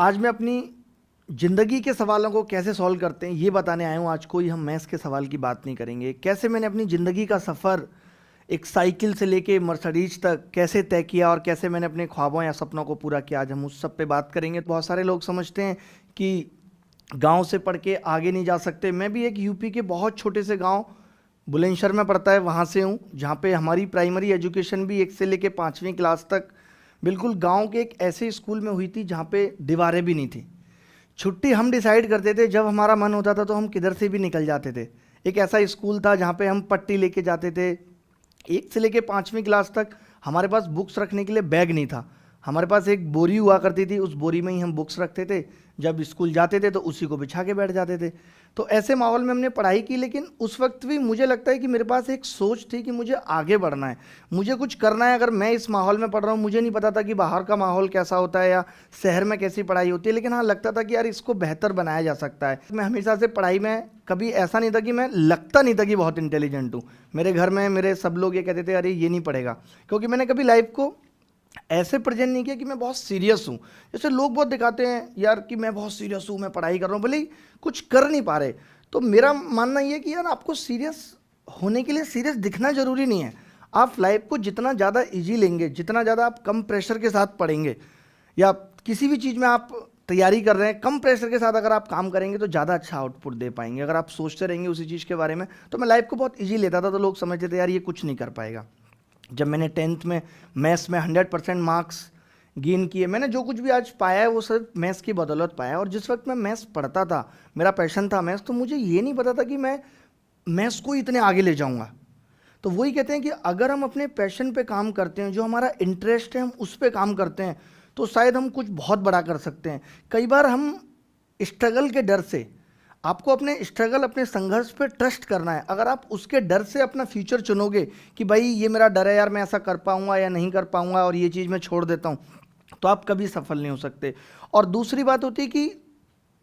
आज मैं अपनी ज़िंदगी के सवालों को कैसे सॉल्व करते हैं ये बताने आया हूँ। आज कोई हम मैथ्स के सवाल की बात नहीं करेंगे। कैसे मैंने अपनी ज़िंदगी का सफ़र एक साइकिल से लेके मर्सिडीज तक कैसे तय किया और कैसे मैंने अपने ख्वाबों या सपनों को पूरा किया, आज हम उस सब पे बात करेंगे। बहुत सारे लोग समझते हैं कि गांव से पढ़ के आगे नहीं जा सकते। मैं भी एक यूपी के बहुत छोटे से गांव बुलंदशहर में पड़ता है वहाँ से हूँ, जहाँ पे हमारी प्राइमरी एजुकेशन भी 1 से लेके 5वीं क्लास तक बिल्कुल गांव के एक ऐसे स्कूल में हुई थी जहाँ पे दीवारें भी नहीं थी। छुट्टी हम डिसाइड करते थे, जब हमारा मन होता था तो हम किधर से भी निकल जाते थे। एक ऐसा स्कूल था जहाँ पे हम पट्टी लेके जाते थे। 1 से लेके 5वीं क्लास तक हमारे पास बुक्स रखने के लिए बैग नहीं था। हमारे पास एक बोरी हुआ करती थी, उस बोरी में ही हम बुक्स रखते थे। जब स्कूल जाते थे तो उसी को बिछा के बैठ जाते थे। तो ऐसे माहौल में हमने पढ़ाई की, लेकिन उस वक्त भी मुझे लगता है कि मेरे पास एक सोच थी कि मुझे आगे बढ़ना है, मुझे कुछ करना है। अगर मैं इस माहौल में पढ़ रहा हूँ, मुझे नहीं पता था कि बाहर का माहौल कैसा होता है या शहर में कैसी पढ़ाई होती है, लेकिन हाँ लगता था कि यार इसको बेहतर बनाया जा सकता है। मैं हमेशा से पढ़ाई में कभी ऐसा नहीं था कि मैं लगता नहीं था कि बहुत इंटेलिजेंट हूँ। मेरे घर में मेरे सब लोग ये कहते थे अरे ये नहीं पढ़ेगा, क्योंकि मैंने कभी लाइफ को ऐसे प्रेजेंट नहीं किया कि मैं बहुत सीरियस हूँ। जैसे लोग बहुत दिखाते हैं यार कि मैं बहुत सीरियस हूँ, मैं पढ़ाई कर रहा हूँ, भले ही कुछ कर नहीं पा रहे। तो मेरा मानना ये है कि यार आपको सीरियस होने के लिए सीरियस दिखना जरूरी नहीं है। आप लाइफ को जितना ज़्यादा इजी लेंगे, जितना ज़्यादा आप कम प्रेशर के साथ पढ़ेंगे, या किसी भी चीज़ में आप तैयारी कर रहे हैं कम प्रेशर के साथ अगर आप काम करेंगे तो ज़्यादा अच्छा आउटपुट दे पाएंगे। अगर आप सोचते रहेंगे उसी चीज़ के बारे में, तो मैं लाइफ को बहुत ईजी लेता था, तो लोग समझते थे यार ये कुछ नहीं कर पाएगा। जब मैंने 10th में मैथ्स में 100% मार्क्स गेन किए, मैंने जो कुछ भी आज पाया है वो सिर्फ मैथ्स की बदौलत पाया है। और जिस वक्त मैं मैथ्स पढ़ता था, मेरा पैशन था मैथ्स, तो मुझे ये नहीं पता था कि मैं मैथ्स को इतने आगे ले जाऊंगा। तो वही कहते हैं कि अगर हम अपने पैशन पे काम करते हैं, जो हमारा इंटरेस्ट है हम उस पे काम करते हैं, तो शायद हम कुछ बहुत बड़ा कर सकते हैं। कई बार हम स्ट्रगल के डर से, आपको अपने स्ट्रगल अपने संघर्ष पे ट्रस्ट करना है। अगर आप उसके डर से अपना फ्यूचर चुनोगे कि भाई ये मेरा डर है यार, मैं ऐसा कर पाऊंगा या नहीं कर पाऊंगा और ये चीज़ मैं छोड़ देता हूँ, तो आप कभी सफल नहीं हो सकते। और दूसरी बात होती है कि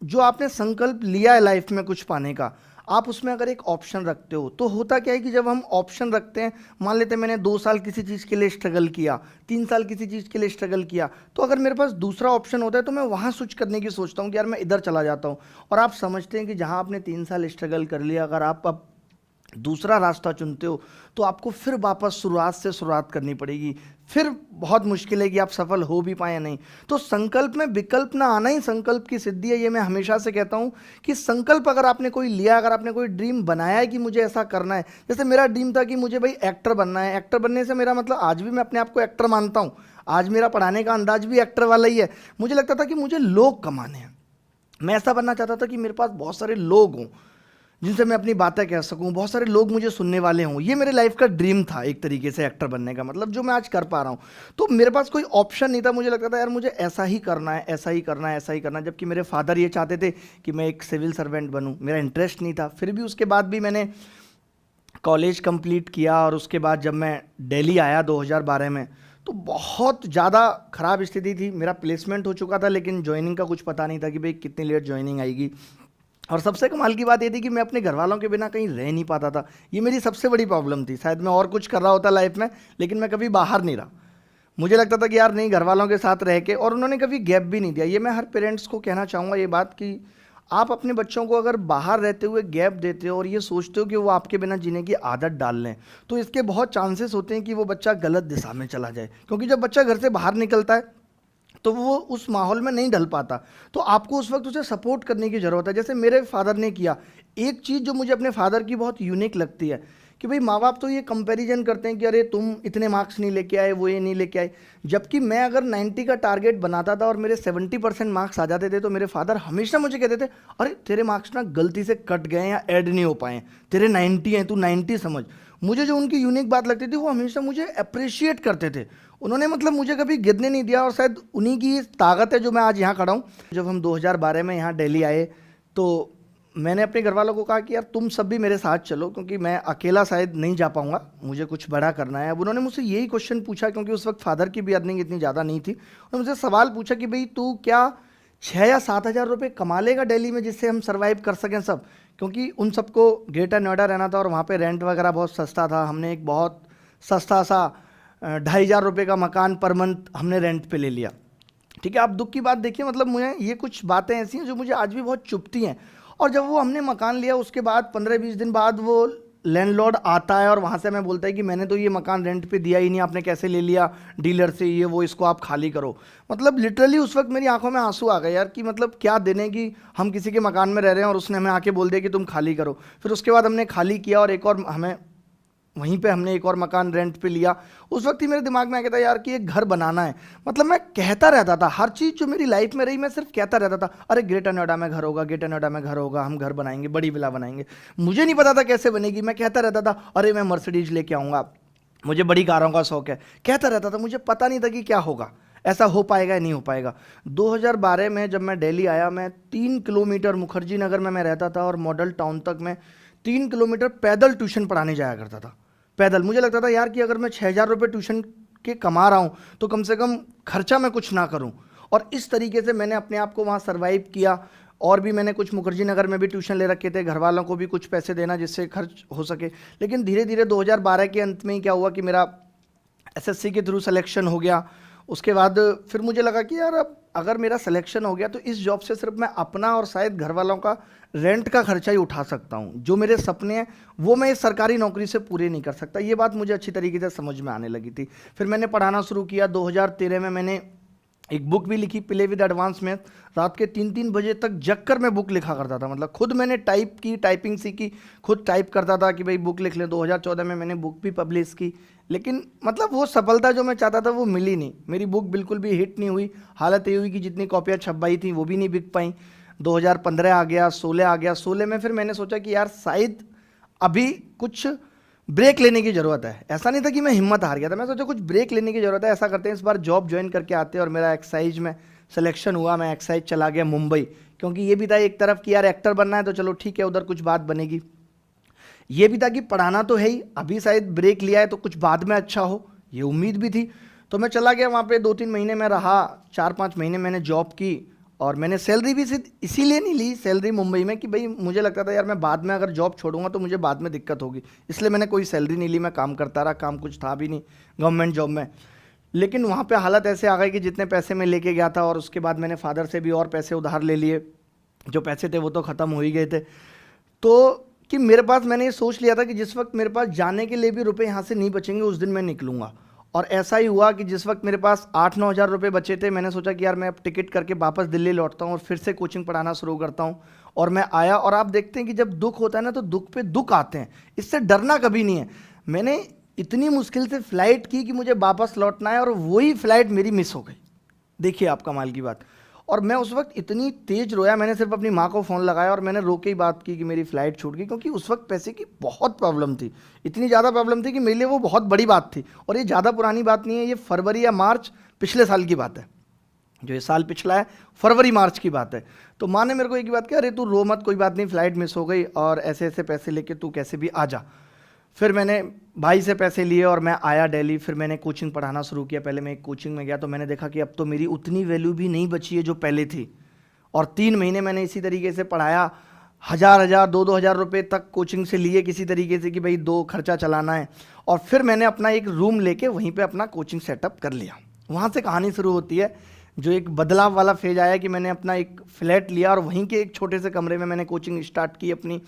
जो आपने संकल्प लिया है लाइफ में कुछ पाने का, आप उसमें अगर एक ऑप्शन रखते हो, तो होता क्या है कि जब हम ऑप्शन रखते हैं, मान लेते हैं मैंने 2 साल किसी चीज़ के लिए स्ट्रगल किया, 3 साल किसी चीज़ के लिए स्ट्रगल किया, तो अगर मेरे पास दूसरा ऑप्शन होता है तो मैं वहाँ स्विच करने की सोचता हूँ कि यार मैं इधर चला जाता हूँ। और आप समझते हैं कि जहाँ आपने 3 साल स्ट्रगल कर लिया, अगर आप अब दूसरा रास्ता चुनते हो तो आपको फिर वापस शुरुआत से शुरुआत करनी पड़ेगी। फिर बहुत मुश्किल है कि आप सफल हो भी पाए या नहीं। तो संकल्प में विकल्प ना आना ही संकल्प की सिद्धि है। ये मैं हमेशा से कहता हूँ कि संकल्प अगर आपने कोई लिया, अगर आपने कोई ड्रीम बनाया है कि मुझे ऐसा करना है, जैसे मेरा ड्रीम था कि मुझे भाई एक्टर बनना है। एक्टर बनने से मेरा मतलब, आज भी मैं अपने आप को एक्टर मानता हूँ, आज मेरा पढ़ाने का अंदाज भी एक्टर वाला ही है। मुझे लगता था कि मुझे लोग कमाने हैं, मैं ऐसा बनना चाहता था कि मेरे पास बहुत सारे लोग हों जिनसे मैं अपनी बातें कह सकूं, बहुत सारे लोग मुझे सुनने वाले हों। ये मेरे लाइफ का ड्रीम था एक तरीके से एक्टर बनने का, मतलब जो मैं आज कर पा रहा हूँ। तो मेरे पास कोई ऑप्शन नहीं था। मुझे लगता था यार मुझे ऐसा ही करना है, ऐसा ही करना है, ऐसा ही करना है। जबकि मेरे फादर ये चाहते थे कि मैं एक सिविल सर्वेंट बनूँ, मेरा इंटरेस्ट नहीं था। फिर भी उसके बाद भी मैंने कॉलेज कंप्लीट किया, और उसके बाद जब मैं दिल्ली आया 2012 में, तो बहुत ज़्यादा ख़राब स्थिति थी। मेरा प्लेसमेंट हो चुका था, लेकिन ज्वाइनिंग का कुछ पता नहीं था कि भाई कितनी लेट ज्वाइनिंग आएगी। और सबसे कमाल की बात ये थी कि मैं अपने घर वालों के बिना कहीं रह नहीं पाता था। ये मेरी सबसे बड़ी प्रॉब्लम थी। शायद मैं और कुछ कर रहा होता लाइफ में, लेकिन मैं कभी बाहर नहीं रहा। मुझे लगता था कि यार नहीं, घर वालों के साथ रह के, और उन्होंने कभी गैप भी नहीं दिया। ये मैं हर पेरेंट्स को कहना चाहूँगा ये बात कि आप अपने बच्चों को अगर बाहर रहते हुए गैप देते हो और ये सोचते हो कि वो आपके बिना जीने की आदत डाल लें, तो इसके बहुत चांसेस होते हैं कि वो बच्चा गलत दिशा में चला जाए। क्योंकि जब बच्चा घर से बाहर निकलता है तो वो उस माहौल में नहीं ढल पाता। तो आपको उस वक्त उसे सपोर्ट करने की ज़रूरत है, जैसे मेरे फादर ने किया। एक चीज़ जो मुझे अपने फादर की बहुत यूनिक लगती है कि भाई माँ बाप तो ये कंपैरिजन करते हैं कि अरे तुम इतने मार्क्स नहीं लेके आए, वो ये नहीं लेके आए। जबकि मैं अगर 90 का टारगेट बनाता था और मेरे 70% मार्क्स आ जाते थे, तो मेरे फादर हमेशा मुझे कहते थे अरे तेरे मार्क्स ना गलती से कट गए या ऐड नहीं हो पाए, तेरे 90 हैं, तू 90 समझ। मुझे जो उनकी यूनिक बात लगती थी, वो हमेशा मुझे अप्रिशिएट करते थे। उन्होंने मतलब मुझे कभी गिरने नहीं दिया, और शायद उन्हीं की ताकत है जो मैं आज यहाँ खड़ा हूँ। जब हम 2012 में यहाँ दिल्ली आए, तो मैंने अपने घर वालों को कहा कि यार तुम सब भी मेरे साथ चलो, क्योंकि मैं अकेला शायद नहीं जा पाऊंगा, मुझे कुछ बड़ा करना है। अब उन्होंने मुझसे यही क्वेश्चन पूछा, क्योंकि उस वक्त फादर की भी अर्निंग इतनी ज़्यादा नहीं थी। उन्होंने मुझसे सवाल पूछा कि भाई तू क्या 6 या 7 हज़ार रुपये कमा लेगा दिल्ली में, जिससे हम सर्वाइव कर सकें सब। क्योंकि उन सबको ग्रेटर नोएडा रहना था, और वहाँ पे रेंट वगैरह बहुत सस्ता था। हमने एक बहुत सस्ता सा 2,500 रुपये का मकान पर मंथ हमने रेंट पे ले लिया। ठीक है, आप दुख की बात देखिए, मतलब मुझे ये कुछ बातें ऐसी हैं जो मुझे आज भी बहुत चुभती हैं। और जब वो हमने मकान लिया उसके बाद 15-20 दिन बाद वो लैंडलॉर्ड आता है और वहाँ से हमें बोलता है कि मैंने तो ये मकान रेंट पे दिया ही नहीं, आपने कैसे ले लिया डीलर से, ये वो, इसको आप खाली करो। मतलब लिटरली उस वक्त मेरी आंखों में आंसू आ गए यार, कि मतलब क्या देने की, हम किसी के मकान में रह रहे हैं और उसने हमें आके बोल दिया कि तुम खाली करो। फिर उसके बाद हमने खाली किया और एक और हमें वहीं पे हमने एक और मकान रेंट पे लिया। उस वक्त ही मेरे दिमाग में आ गया था यार कि एक घर बनाना है। मतलब मैं कहता रहता था, हर चीज़ जो मेरी लाइफ में रही मैं सिर्फ कहता रहता था, अरे ग्रेटर नोएडा में घर होगा, ग्रेटर नोएडा में घर होगा, हम घर बनाएंगे, बड़ी विला बनाएंगे। मुझे नहीं पता था कैसे बनेगी, मैं कहता रहता था अरे मैं मर्सिडीज लेके आऊँगा, मुझे बड़ी कारों का शौक है, कहता रहता था। मुझे पता नहीं था कि क्या होगा, ऐसा हो पाएगा या नहीं हो पाएगा। 2012 में जब मैं दिल्ली आया, मैं 3 किलोमीटर मुखर्जी नगर में मैं रहता था और मॉडल टाउन तक मैं 3 किलोमीटर पैदल ट्यूशन पढ़ाने जाया करता था। पैदल मुझे लगता था यार कि अगर मैं 6,000 रुपये ट्यूशन के कमा रहा हूँ तो कम से कम खर्चा मैं कुछ ना करूँ। और इस तरीके से मैंने अपने आप को वहाँ सर्वाइव किया। और भी मैंने कुछ मुखर्जी नगर में भी ट्यूशन ले रखे थे, घर वालों को भी कुछ पैसे देना जिससे खर्च हो सके। लेकिन धीरे धीरे 2012 के अंत में ही क्या हुआ कि मेरा एसएससी के थ्रू सिलेक्शन हो गया। उसके बाद फिर मुझे लगा कि यार अब अगर मेरा सिलेक्शन हो गया तो इस जॉब से सिर्फ मैं अपना और शायद घर वालों का रेंट का खर्चा ही उठा सकता हूँ। जो मेरे सपने हैं वो मैं इस सरकारी नौकरी से पूरे नहीं कर सकता। ये बात मुझे अच्छी तरीके से समझ में आने लगी थी। फिर मैंने पढ़ाना शुरू किया। 2013 में मैंने एक बुक भी लिखी, प्ले विद एडवांस मैथ। रात के 3-3 बजे तक जग कर मैं बुक लिखा करता था। मतलब खुद मैंने टाइप की, टाइपिंग सीखी, खुद टाइप करता था कि भाई बुक लिख लें। 2014 में मैंने बुक भी पब्लिश की, लेकिन मतलब वो सफलता जो मैं चाहता था वो मिली नहीं। मेरी बुक बिल्कुल भी हिट नहीं हुई। हालत ये हुई कि जितनी कॉपियाँ छपवाई थी वो भी नहीं बिक पाई। 2015 आ गया, 16 आ गया। 16 में फिर मैंने सोचा कि यार शायद अभी कुछ ब्रेक लेने की ज़रूरत है। ऐसा नहीं था कि मैं हिम्मत हार गया था, मैं सोचा कुछ ब्रेक लेने की ज़रूरत है। ऐसा करते हैं इस बार जॉब ज्वाइन करके आते हैं। और मेरा एक्साइज में सिलेक्शन हुआ। मैं एक्साइज चला गया मुंबई, क्योंकि ये भी था एक तरफ कि यार एक्टर बनना है तो चलो ठीक है, उधर कुछ बात बनेगी। ये भी था कि पढ़ाना तो है ही, अभी शायद ब्रेक लिया है तो कुछ बाद में अच्छा हो, ये उम्मीद भी थी। तो मैं चला गया वहाँ पे। 2-3 महीने में रहा, 4-5 महीने मैंने जॉब की। और मैंने सैलरी भी इसीलिए नहीं ली सैलरी मुंबई में कि भाई मुझे लगता था यार मैं बाद में अगर जॉब छोड़ूंगा तो मुझे बाद में दिक्कत होगी, इसलिए मैंने कोई सैलरी नहीं ली। मैं काम करता रहा, काम कुछ था भी नहीं गवर्नमेंट जॉब में। लेकिन वहाँ पे हालत ऐसे आ गई कि जितने पैसे मैं लेके गया था, और उसके बाद मैंने फादर से भी और पैसे उधार ले लिए। जो पैसे थे वो तो ख़त्म हो ही गए थे। तो कि मेरे पास, मैंने ये सोच लिया था कि जिस वक्त मेरे पास जाने के लिए भी रुपए यहाँ से नहीं बचेंगे उस दिन मैं निकलूँगा। और ऐसा ही हुआ कि जिस वक्त मेरे पास 8-9 हज़ार रुपये बचे थे, मैंने सोचा कि यार मैं अब टिकट करके वापस दिल्ली लौटता हूँ और फिर से कोचिंग पढ़ाना शुरू करता हूँ। और मैं आया, और आप देखते हैं कि जब दुख होता है ना तो दुख पे दुख आते हैं, इससे डरना कभी नहीं है। मैंने इतनी मुश्किल से फ़्लाइट की कि मुझे वापस लौटना है, और वही फ़्लाइट मेरी मिस हो गई। देखिए आप कमाल की बात। और मैं उस वक्त इतनी तेज रोया, मैंने सिर्फ अपनी माँ को फ़ोन लगाया और मैंने रो के ही बात की कि मेरी फ़्लाइट छूट गई। क्योंकि उस वक्त पैसे की बहुत प्रॉब्लम थी, इतनी ज़्यादा प्रॉब्लम थी कि मेरे लिए वो बहुत बड़ी बात थी। और ये ज़्यादा पुरानी बात नहीं है, ये फरवरी या मार्च पिछले साल की बात है। जो ये साल पिछला है, फरवरी मार्च की बात है। तो माँ ने मेरे को एक ही बात कही, अरे तू रो मत, कोई बात नहीं, फ़्लाइट मिस हो गई और ऐसे ऐसे पैसे लेके तू कैसे भी आ जा। फिर मैंने भाई से पैसे लिए और मैं आया दिल्ली। फिर मैंने कोचिंग पढ़ाना शुरू किया। पहले मैं एक कोचिंग में गया तो मैंने देखा कि अब तो मेरी उतनी वैल्यू भी नहीं बची है जो पहले थी। और 3 महीने मैंने इसी तरीके से पढ़ाया। 1,000 2-2 हज़ार रुपये तक कोचिंग से लिए किसी तरीके से कि भाई 2 खर्चा चलाना है। और फिर मैंने अपना एक रूम लेके वहीं पे अपना कोचिंग सेटअप कर लिया। वहाँ से कहानी शुरू होती है, जो एक बदलाव वाला फेज आया कि मैंने अपना एक फ्लैट लिया और वहीं के एक छोटे से कमरे में मैंने कोचिंग स्टार्ट की, अपनी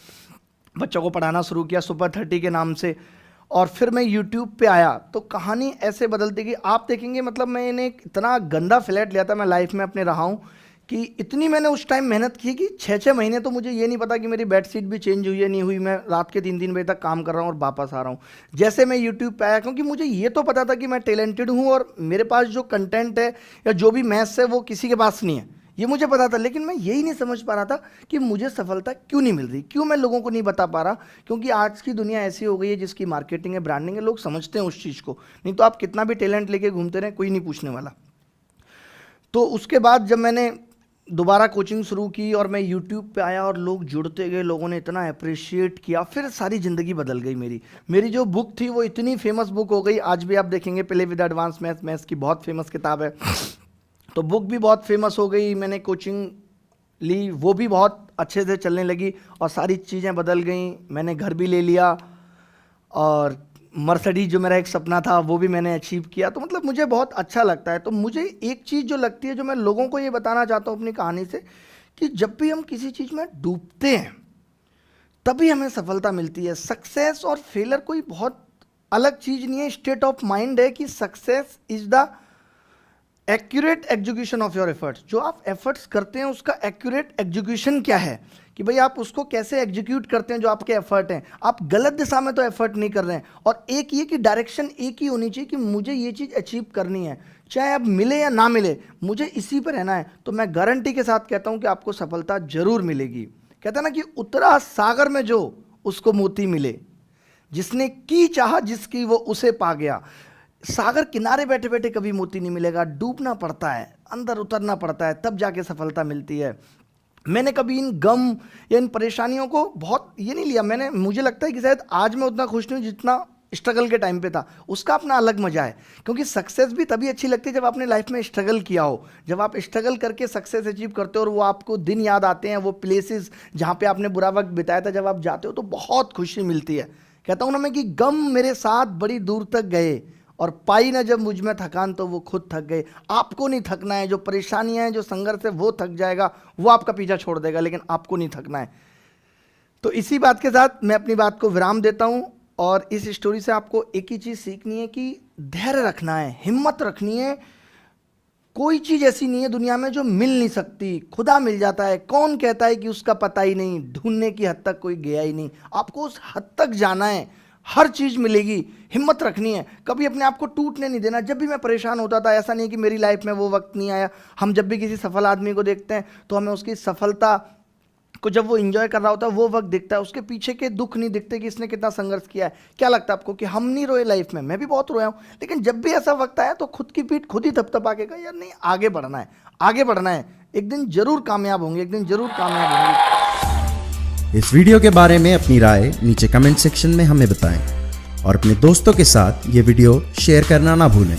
बच्चों को पढ़ाना शुरू किया सुपर 30 के नाम से। और फिर मैं YouTube पे आया तो कहानी ऐसे बदलती गई, आप देखेंगे। मतलब मैंने एक इतना गंदा फ्लैट लिया था, मैं लाइफ में अपने रहा हूँ कि इतनी मैंने उस टाइम मेहनत की कि 6-6 महीने तो मुझे ये नहीं पता कि मेरी बेडशीट भी चेंज हुई है नहीं हुई। मैं रात के 3-3 बजे तक काम कर रहा हूँ और वापस आ रहा हूँ। जैसे मैं यूट्यूब पे आया, क्योंकि मुझे ये तो पता था कि मैं टैलेंटेड हूँ और मेरे पास जो कंटेंट है या जो भी मैथ्स है वो किसी के पास नहीं है, ये मुझे पता था। लेकिन मैं यही नहीं समझ पा रहा था कि मुझे सफलता क्यों नहीं मिल रही, क्यों मैं लोगों को नहीं बता पा रहा। क्योंकि आज की दुनिया ऐसी हो गई है जिसकी मार्केटिंग है, ब्रांडिंग है, लोग समझते हैं उस चीज़ को। नहीं तो आप कितना भी टैलेंट लेके घूमते रहें, कोई नहीं पूछने वाला। तो उसके बाद जब मैंने दोबारा कोचिंग शुरू की और मैं यूट्यूब पे आया और लोग जुड़ते गए, लोगों ने इतना अप्रिशिएट किया, फिर सारी ज़िंदगी बदल गई मेरी। मेरी जो बुक थी वो इतनी फेमस बुक हो गई, आज भी आप देखेंगे play with advance maths, maths की बहुत फेमस किताब है। तो बुक भी बहुत फेमस हो गई। मैंने कोचिंग ली, वो भी बहुत अच्छे से चलने लगी और सारी चीज़ें बदल गई। मैंने घर भी ले लिया और मर्सिडीज जो मेरा एक सपना था वो भी मैंने अचीव किया। तो मतलब मुझे बहुत अच्छा लगता है। तो मुझे एक चीज़ जो लगती है, जो मैं लोगों को ये बताना चाहता हूँ अपनी कहानी से, कि जब भी हम किसी चीज़ में डूबते हैं तभी हमें सफलता मिलती है। सक्सेस और फेलियर कोई बहुत अलग चीज़ नहीं है, स्टेट ऑफ माइंड है कि success is the accurate execution of your efforts. जो आप एफर्ट्स करते हैं उसका एक्यूरेट एग्जीक्यूशन क्या है, कि भाई आप उसको कैसे एग्जीक्यूट करते हैं जो आपके एफर्ट हैं। आप गलत दिशा में तो एफर्ट नहीं कर रहे हैं, और एक ये कि डायरेक्शन एक ही होनी चाहिए कि मुझे ये चीज़ अचीव करनी है, चाहे अब मिले या ना मिले, मुझे इसी पर रहना है। तो मैं गारंटी के साथ कहता हूँ कि आपको सफलता जरूर मिलेगी। कहता ना कि उतरा सागर में जो उसको मोती मिले, जिसने की चाहा जिसकी वो उसे पा गया। सागर किनारे बैठे बैठे कभी मोती नहीं मिलेगा, डूबना पड़ता है, अंदर उतरना पड़ता है, तब जाके सफलता मिलती है। मैंने कभी इन गम या इन परेशानियों को बहुत ये नहीं लिया। मुझे लगता है कि शायद आज मैं उतना खुश नहीं हूँ जितना स्ट्रगल के टाइम पे था। उसका अपना अलग मजा है, क्योंकि सक्सेस भी तभी अच्छी लगती है जब आपने लाइफ में स्ट्रगल किया हो। जब आप स्ट्रगल करके सक्सेस अचीव करते हो और वो आपको दिन याद आते हैं, वो प्लेसेस जहाँ पे आपने बुरा वक्त बिताया था, जब आप जाते हो तो बहुत खुशी मिलती है। कहता हूँ ना मैं कि गम मेरे साथ बड़ी दूर तक गए, और पाई ना जब मुझ में थकान तो वो खुद थक गए। आपको नहीं थकना है, जो परेशानियां हैं, जो संघर्ष है, वो थक जाएगा, वो आपका पीछा छोड़ देगा, लेकिन आपको नहीं थकना है। तो इसी बात के साथ मैं अपनी बात को विराम देता हूं, और इस स्टोरी से आपको एक ही चीज़ सीखनी है कि धैर्य रखना है, हिम्मत रखनी है। कोई चीज़ ऐसी नहीं है दुनिया में जो मिल नहीं सकती, खुदा मिल जाता है। कौन कहता है कि उसका पता ही नहीं, ढूंढने की हद तक कोई गया ही नहीं। आपको उस हद तक जाना है, हर चीज़ मिलेगी। हिम्मत रखनी है, कभी अपने आप को टूटने नहीं देना। जब भी मैं परेशान होता था, ऐसा नहीं कि मेरी लाइफ में वो वक्त नहीं आया। हम जब भी किसी सफल आदमी को देखते हैं तो हमें उसकी सफलता को, जब वो एंजॉय कर रहा होता है, वो वक्त दिखता है, उसके पीछे के दुख नहीं दिखते कि इसने कितना संघर्ष किया है। क्या लगता है आपको कि हम नहीं रोए लाइफ में? मैं भी बहुत रोया हूँ, लेकिन जब भी ऐसा वक्त आया तो खुद की पीठ खुद ही थपथपा के कहा, यार नहीं, आगे बढ़ना है, आगे बढ़ना है, एक दिन जरूर कामयाब होंगे, एक दिन जरूर कामयाब होंगे। इस वीडियो के बारे में अपनी राय नीचे कमेंट सेक्शन में हमें बताएं, और अपने दोस्तों के साथ ये वीडियो शेयर करना ना भूलें।